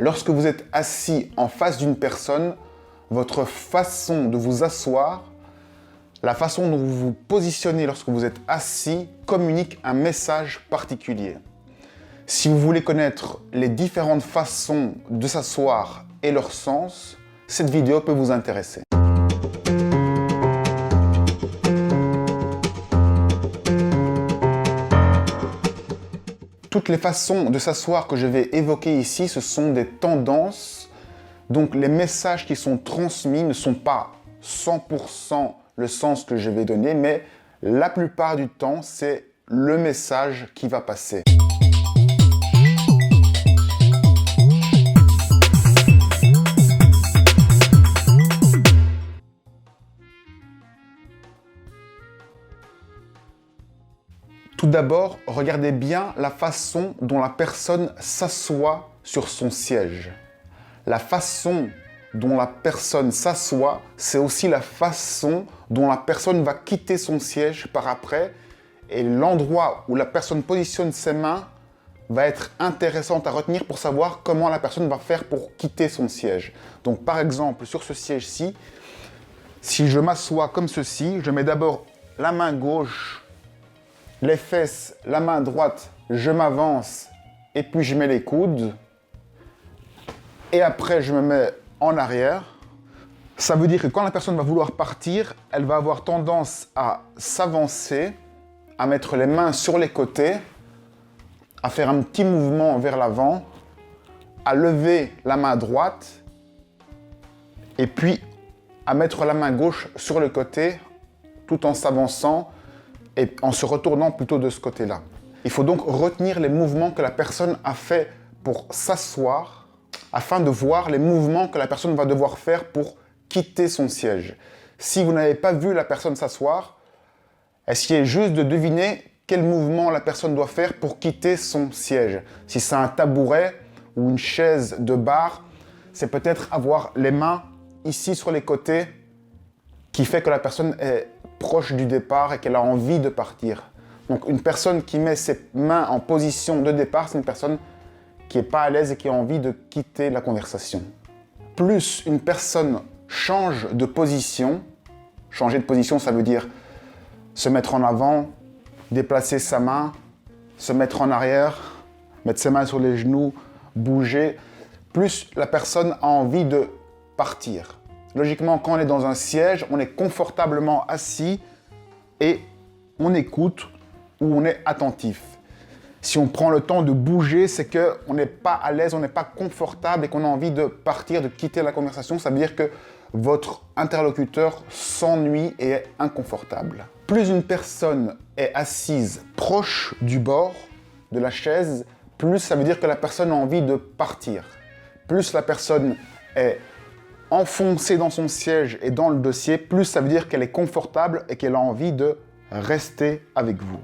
Lorsque vous êtes assis en face d'une personne, votre façon de vous asseoir, la façon dont vous vous positionnez lorsque vous êtes assis communique un message particulier. Si vous voulez connaître les différentes façons de s'asseoir et leur sens, cette vidéo peut vous intéresser. Toutes les façons de s'asseoir que je vais évoquer ici, ce sont des tendances. Donc les messages qui sont transmis ne sont pas 100% le sens que je vais donner, mais la plupart du temps, c'est le message qui va passer. Tout d'abord, regardez bien la façon dont la personne s'assoit sur son siège. La façon dont la personne s'assoit, c'est aussi la façon dont la personne va quitter son siège par après. Et l'endroit où la personne positionne ses mains va être intéressant à retenir pour savoir comment la personne va faire pour quitter son siège. Donc par exemple, sur ce siège-ci, si je m'assois comme ceci, je mets d'abord la main gauche, les fesses, la main droite, je m'avance et puis je mets les coudes. Et après, je me mets en arrière. Ça veut dire que quand la personne va vouloir partir, elle va avoir tendance à s'avancer, à mettre les mains sur les côtés, à faire un petit mouvement vers l'avant, à lever la main droite et puis à mettre la main gauche sur le côté tout en s'avançant et en se retournant plutôt de ce côté-là. Il faut donc retenir les mouvements que la personne a fait pour s'asseoir afin de voir les mouvements que la personne va devoir faire pour quitter son siège. Si vous n'avez pas vu la personne s'asseoir, essayez juste de deviner quel mouvement la personne doit faire pour quitter son siège. Si c'est un tabouret ou une chaise de bar, c'est peut-être avoir les mains ici sur les côtés qui fait que la personne est proche du départ et qu'elle a envie de partir. Donc une personne qui met ses mains en position de départ, c'est une personne qui n'est pas à l'aise et qui a envie de quitter la conversation. Plus une personne change de position, changer de position, ça veut dire se mettre en avant, déplacer sa main, se mettre en arrière, mettre ses mains sur les genoux, bouger, plus la personne a envie de partir. Logiquement, quand on est dans un siège, on est confortablement assis et on écoute ou on est attentif. Si on prend le temps de bouger, c'est qu'on n'est pas à l'aise, on n'est pas confortable et qu'on a envie de partir, de quitter la conversation. Ça veut dire que votre interlocuteur s'ennuie et est inconfortable. Plus une personne est assise proche du bord de la chaise, plus ça veut dire que la personne a envie de partir. Plus la personne est enfoncée dans son siège et dans le dossier, plus ça veut dire qu'elle est confortable et qu'elle a envie de rester avec vous.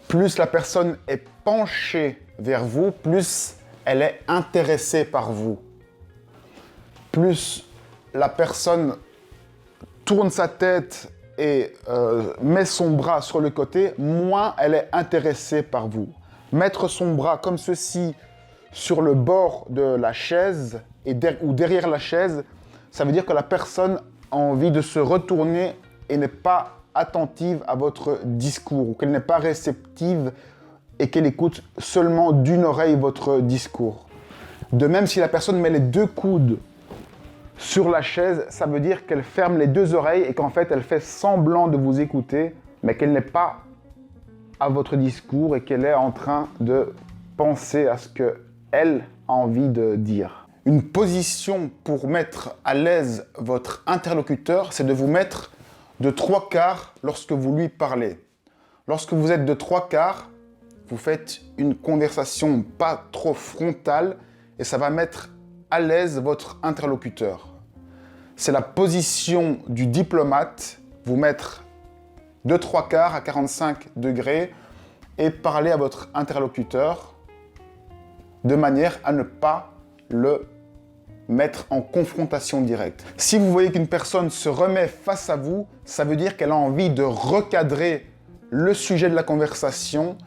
Plus la personne est penchée vers vous, plus elle est intéressée par vous. Plus la personne tourne sa tête et met son bras sur le côté, moins elle est intéressée par vous. Mettre son bras comme ceci sur le bord de la chaise ou derrière la chaise, ça veut dire que la personne a envie de se retourner et n'est pas attentive à votre discours, ou qu'elle n'est pas réceptive et qu'elle écoute seulement d'une oreille votre discours. De même, si la personne met les deux coudes sur la chaise, ça veut dire qu'elle ferme les deux oreilles et qu'en fait, elle fait semblant de vous écouter, mais qu'elle n'est pas à votre discours et qu'elle est en train de penser à ce qu'elle a envie de dire. Une position pour mettre à l'aise votre interlocuteur, c'est de vous mettre de 3/4 lorsque vous lui parlez. Lorsque vous êtes de 3/4, vous faites une conversation pas trop frontale et ça va mettre à l'aise votre interlocuteur. C'est la position du diplomate, vous mettre de 3/4 à 45 degrés et parler à votre interlocuteur de manière à ne pas le mettre en confrontation directe. Si vous voyez qu'une personne se remet face à vous, ça veut dire qu'elle a envie de recadrer le sujet de la conversation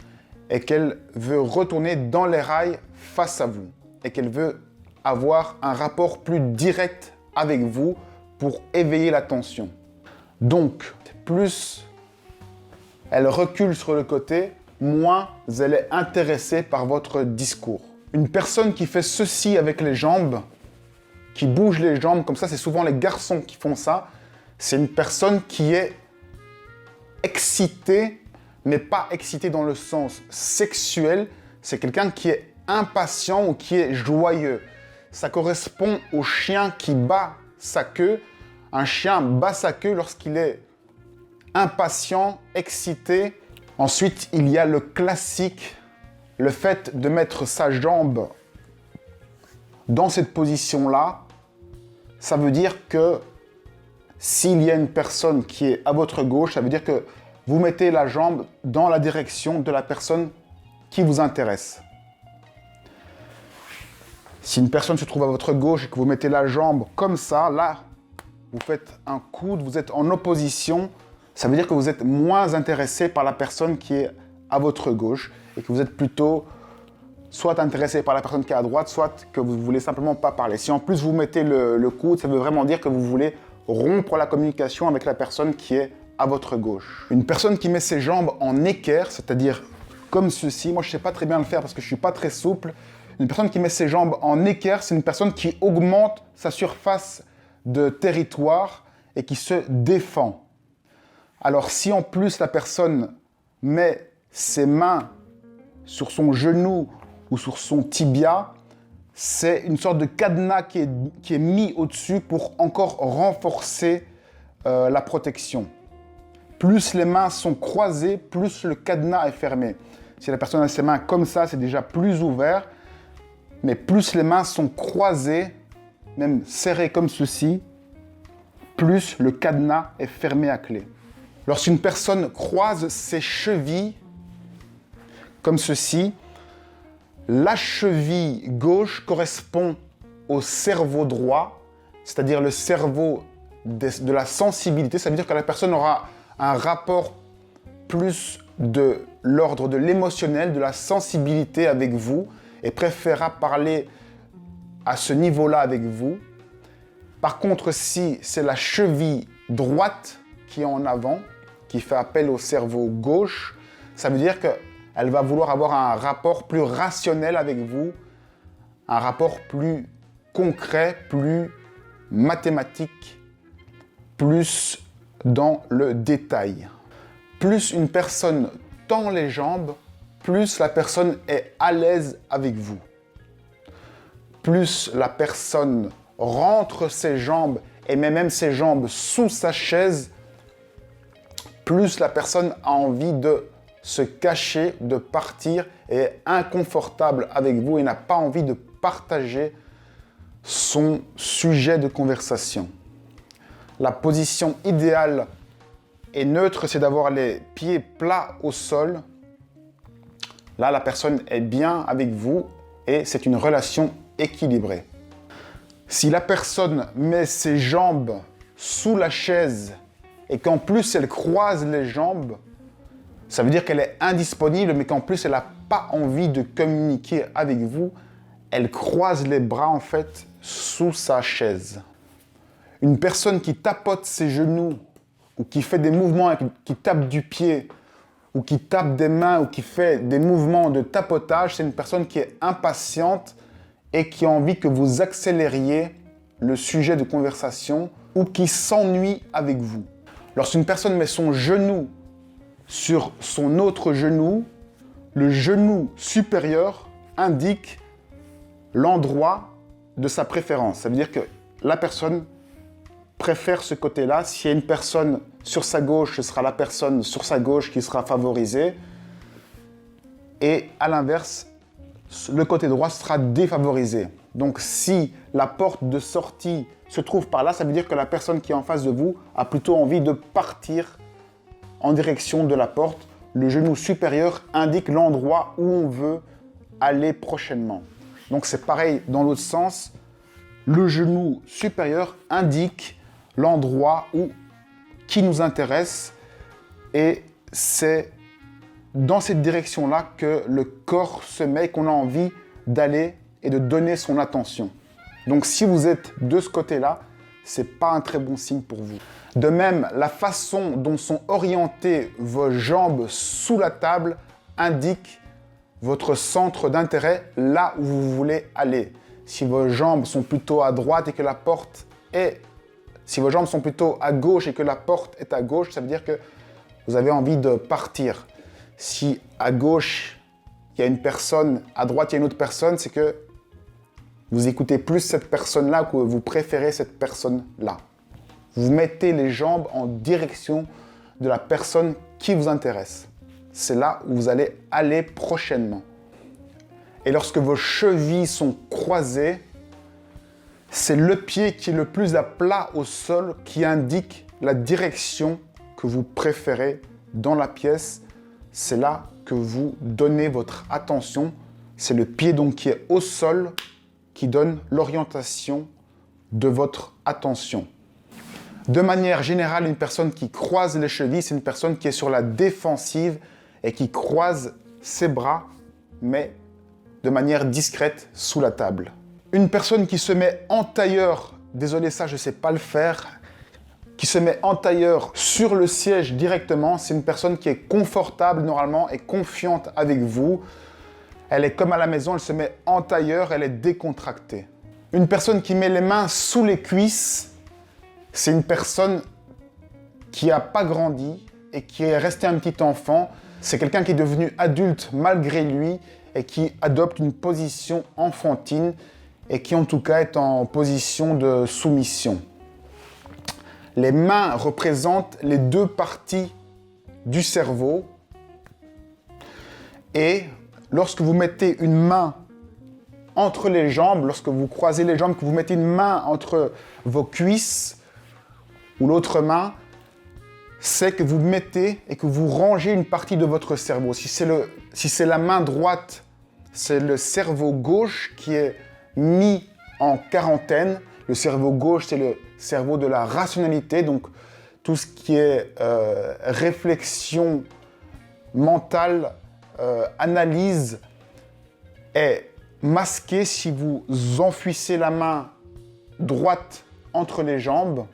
et qu'elle veut retourner dans les rails face à vous et qu'elle veut avoir un rapport plus direct avec vous pour éveiller l'attention. Donc, plus elle recule sur le côté, moins elle est intéressée par votre discours. Une personne qui fait ceci avec les jambes, qui bouge les jambes comme ça, c'est souvent les garçons qui font ça. C'est une personne qui est excitée, mais pas excitée dans le sens sexuel. C'est quelqu'un qui est impatient ou qui est joyeux. Ça correspond au chien qui bat sa queue. Un chien bat sa queue lorsqu'il est impatient, excité. Ensuite, il y a le classique, le fait de mettre sa jambe dans cette position-là. Ça veut dire que s'il y a une personne qui est à votre gauche, ça veut dire que vous mettez la jambe dans la direction de la personne qui vous intéresse. Si une personne se trouve à votre gauche et que vous mettez la jambe comme ça, là, vous faites un coude, vous êtes en opposition, ça veut dire que vous êtes moins intéressé par la personne qui est à votre gauche et que vous êtes plutôt soit intéressé par la personne qui est à droite, soit que vous ne voulez simplement pas parler. Si en plus vous mettez le coude, ça veut vraiment dire que vous voulez rompre la communication avec la personne qui est à votre gauche. Une personne qui met ses jambes en équerre, c'est-à-dire comme ceci, moi je ne sais pas très bien le faire parce que je ne suis pas très souple. Une personne qui met ses jambes en équerre, c'est une personne qui augmente sa surface de territoire et qui se défend. Alors si en plus la personne met ses mains sur son genou ou sur son tibia, c'est une sorte de cadenas qui est mis au-dessus pour encore renforcer la protection. Plus les mains sont croisées, plus le cadenas est fermé. Si la personne a ses mains comme ça, c'est déjà plus ouvert. Mais plus les mains sont croisées, même serrées comme ceci, plus le cadenas est fermé à clé. Lorsqu'une personne croise ses chevilles, comme ceci, la cheville gauche correspond au cerveau droit, c'est-à-dire le cerveau de la sensibilité. Ça veut dire que la personne aura un rapport plus de l'ordre de l'émotionnel, de la sensibilité avec vous, et préférera parler à ce niveau-là avec vous. Par contre, si c'est la cheville droite qui est en avant, qui fait appel au cerveau gauche, ça veut dire qu'elle va vouloir avoir un rapport plus rationnel avec vous, un rapport plus concret, plus mathématique, plus dans le détail. Plus une personne tend les jambes, plus la personne est à l'aise avec vous. Plus la personne rentre ses jambes et met même ses jambes sous sa chaise, plus la personne a envie de se cacher, de partir et est inconfortable avec vous et n'a pas envie de partager son sujet de conversation. La position idéale et neutre, c'est d'avoir les pieds plats au sol. Là, la personne est bien avec vous et c'est une relation équilibrée. Si la personne met ses jambes sous la chaise et qu'en plus elle croise les jambes, ça veut dire qu'elle est indisponible, mais qu'en plus elle n'a pas envie de communiquer avec vous. Elle croise les bras en fait sous sa chaise. Une personne qui tapote ses genoux ou qui fait des mouvements, qui tape du pied ou qui tape des mains ou qui fait des mouvements de tapotage, c'est une personne qui est impatiente et qui a envie que vous accélériez le sujet de conversation ou qui s'ennuie avec vous. Lorsqu'une personne met son genou sur son autre genou, le genou supérieur indique l'endroit de sa préférence. Ça veut dire que la personne préfère ce côté-là. S'il y a une personne sur sa gauche, ce sera la personne sur sa gauche qui sera favorisée. Et à l'inverse, le côté droit sera défavorisé. Donc si la porte de sortie se trouve par là, ça veut dire que la personne qui est en face de vous a plutôt envie de partir en direction de la porte. Le genou supérieur indique l'endroit où on veut aller prochainement. Donc c'est pareil dans l'autre sens. Le genou supérieur indique l'endroit qui nous intéresse et c'est dans cette direction-là que le corps se met, qu'on a envie d'aller et de donner son attention. Donc si vous êtes de ce côté-là, ce n'est pas un très bon signe pour vous. De même, la façon dont sont orientées vos jambes sous la table indique votre centre d'intérêt, là où vous voulez aller. Si vos jambes sont plutôt à droite et que la porte est... Si vos jambes sont plutôt à gauche et que la porte est à gauche, ça veut dire que vous avez envie de partir. Si à gauche, il y a une personne, à droite, il y a une autre personne, c'est que vous écoutez plus cette personne-là ou que vous préférez cette personne-là. Vous mettez les jambes en direction de la personne qui vous intéresse. C'est là où vous allez aller prochainement. Et lorsque vos chevilles sont croisées, c'est le pied qui est le plus à plat au sol qui indique la direction que vous préférez dans la pièce. C'est là que vous donnez votre attention. C'est le pied donc qui est au sol qui donne l'orientation de votre attention. De manière générale, une personne qui croise les chevilles, c'est une personne qui est sur la défensive et qui croise ses bras, mais de manière discrète sous la table. Une personne qui se met en tailleur, désolé ça je ne sais pas le faire, qui se met en tailleur sur le siège directement, c'est une personne qui est confortable normalement et confiante avec vous. Elle est comme à la maison, elle se met en tailleur, elle est décontractée. Une personne qui met les mains sous les cuisses, c'est une personne qui n'a pas grandi et qui est resté un petit enfant. C'est quelqu'un qui est devenu adulte malgré lui et qui adopte une position enfantine et qui en tout cas est en position de soumission. Les mains représentent les deux parties du cerveau et lorsque vous mettez une main entre les jambes, lorsque vous croisez les jambes, que vous mettez une main entre vos cuisses ou l'autre main, c'est que vous mettez et que vous rangez une partie de votre cerveau. Si c'est la main droite, c'est le cerveau gauche qui est mis en quarantaine. Le cerveau gauche, c'est le cerveau de la rationalité, donc tout ce qui est réflexion mentale, analyse est masqué si vous enfouissez la main droite entre les jambes.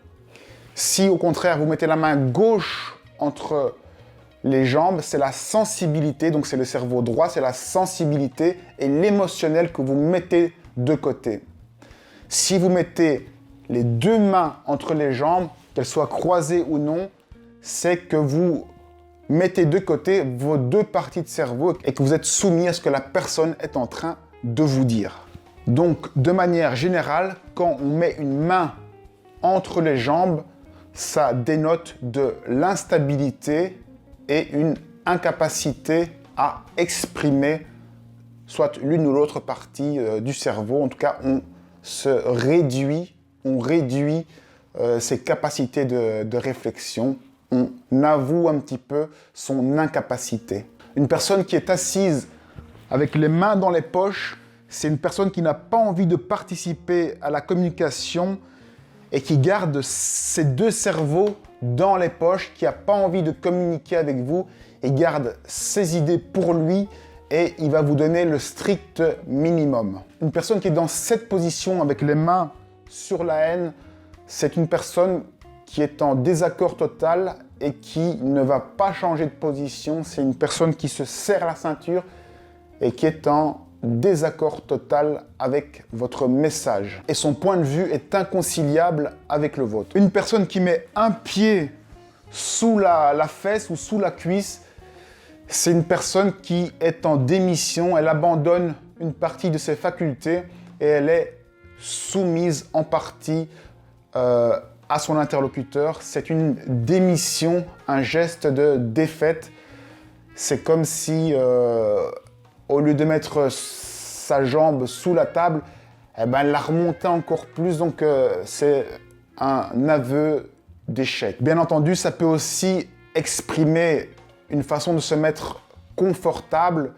Si au contraire vous mettez la main gauche entre les jambes, c'est la sensibilité, donc c'est le cerveau droit, c'est la sensibilité et l'émotionnel que vous mettez de côté. Si vous mettez les deux mains entre les jambes, qu'elles soient croisées ou non, c'est que vous mettez de côté vos deux parties de cerveau et que vous êtes soumis à ce que la personne est en train de vous dire. Donc, de manière générale, quand on met une main entre les jambes, ça dénote de l'instabilité et une incapacité à exprimer soit l'une ou l'autre partie du cerveau. En tout cas, on réduit ses capacités de réflexion. On avoue un petit peu son incapacité. Une personne qui est assise avec les mains dans les poches, c'est une personne qui n'a pas envie de participer à la communication et qui garde ses deux cerveaux dans les poches, qui n'a pas envie de communiquer avec vous et garde ses idées pour lui et il va vous donner le strict minimum. Une personne qui est dans cette position avec les mains sur la haine, c'est une personne qui est en désaccord total et qui ne va pas changer de position. C'est une personne qui se serre la ceinture et qui est en désaccord total avec votre message. Et son point de vue est inconciliable avec le vôtre. Une personne qui met un pied sous la fesse ou sous la cuisse, c'est une personne qui est en démission. Elle abandonne une partie de ses facultés et elle est soumise en partie à son interlocuteur. C'est une démission, un geste de défaite. C'est comme si, au lieu de mettre sa jambe sous la table, eh ben, elle la remontait encore plus. Donc, c'est un aveu d'échec. Bien entendu, ça peut aussi exprimer une façon de se mettre confortable.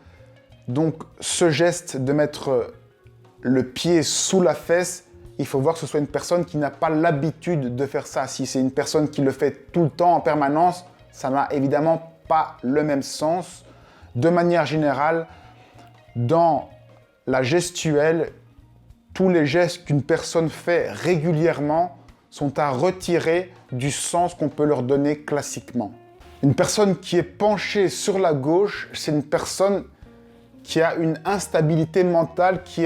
Donc, ce geste de mettre le pied sous la fesse, il faut voir que ce soit une personne qui n'a pas l'habitude de faire ça. Si c'est une personne qui le fait tout le temps, en permanence, ça n'a évidemment pas le même sens. De manière générale, dans la gestuelle, tous les gestes qu'une personne fait régulièrement sont à retirer du sens qu'on peut leur donner classiquement. Une personne qui est penchée sur la gauche, c'est une personne qui a une instabilité mentale, qui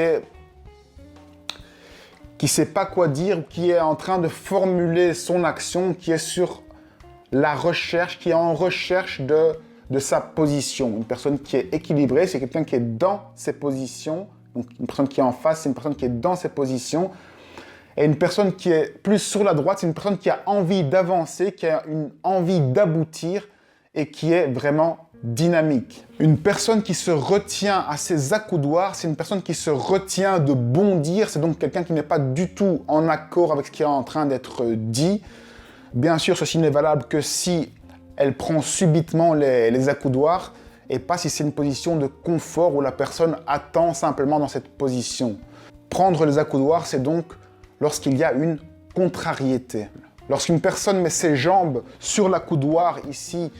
sait pas quoi dire, qui est en train de formuler son action, qui est sur la recherche, qui est en recherche de sa position. Une personne qui est équilibrée, c'est quelqu'un qui est dans ses positions. Donc une personne qui est en face, c'est une personne qui est dans ses positions. Et une personne qui est plus sur la droite, c'est une personne qui a envie d'avancer, qui a une envie d'aboutir et qui est vraiment dynamique. Une personne qui se retient à ses accoudoirs, c'est une personne qui se retient de bondir. C'est donc quelqu'un qui n'est pas du tout en accord avec ce qui est en train d'être dit. Bien sûr, ceci n'est valable que si elle prend subitement les accoudoirs et pas si c'est une position de confort où la personne attend simplement dans cette position. Prendre les accoudoirs, c'est donc lorsqu'il y a une contrariété. Lorsqu'une personne met ses jambes sur l'accoudoir ici,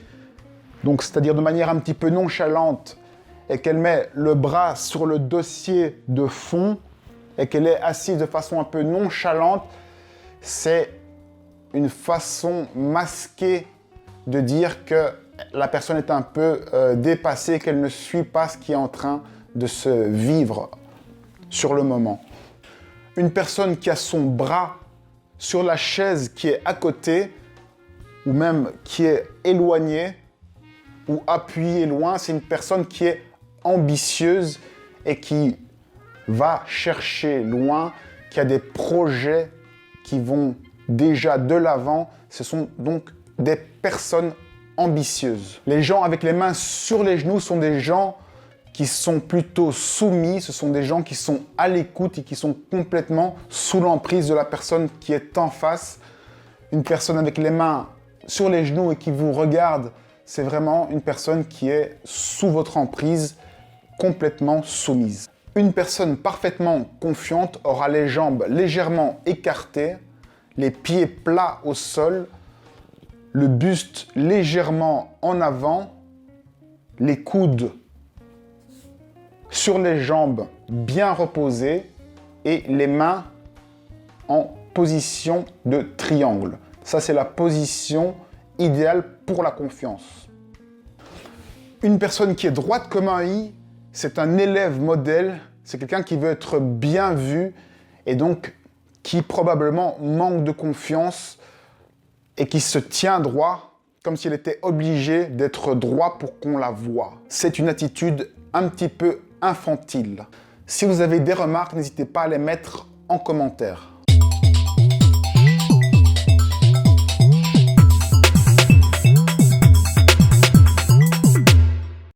donc c'est-à-dire de manière un petit peu nonchalante, et qu'elle met le bras sur le dossier de fond, et qu'elle est assise de façon un peu nonchalante, c'est une façon masquée de dire que la personne est un peu dépassée, qu'elle ne suit pas ce qui est en train de se vivre sur le moment. Une personne qui a son bras sur la chaise qui est à côté, ou même qui est éloignée, ou appuyée loin, c'est une personne qui est ambitieuse et qui va chercher loin, qui a des projets qui vont déjà de l'avant. Ce sont donc des personnes ambitieuses. Les gens avec les mains sur les genoux sont des gens qui sont plutôt soumis, ce sont des gens qui sont à l'écoute et qui sont complètement sous l'emprise de la personne qui est en face. Une personne avec les mains sur les genoux et qui vous regarde, c'est vraiment une personne qui est sous votre emprise, complètement soumise. Une personne parfaitement confiante aura les jambes légèrement écartées, les pieds plats au sol, le buste légèrement en avant, les coudes sur les jambes bien reposées et les mains en position de triangle. Ça, c'est la position idéale pour la confiance. Une personne qui est droite comme un i, c'est un élève modèle, c'est quelqu'un qui veut être bien vu et donc qui probablement manque de confiance et qui se tient droit comme s'il était obligé d'être droit pour qu'on la voie. C'est une attitude un petit peu infantile. Si vous avez des remarques, n'hésitez pas à les mettre en commentaire.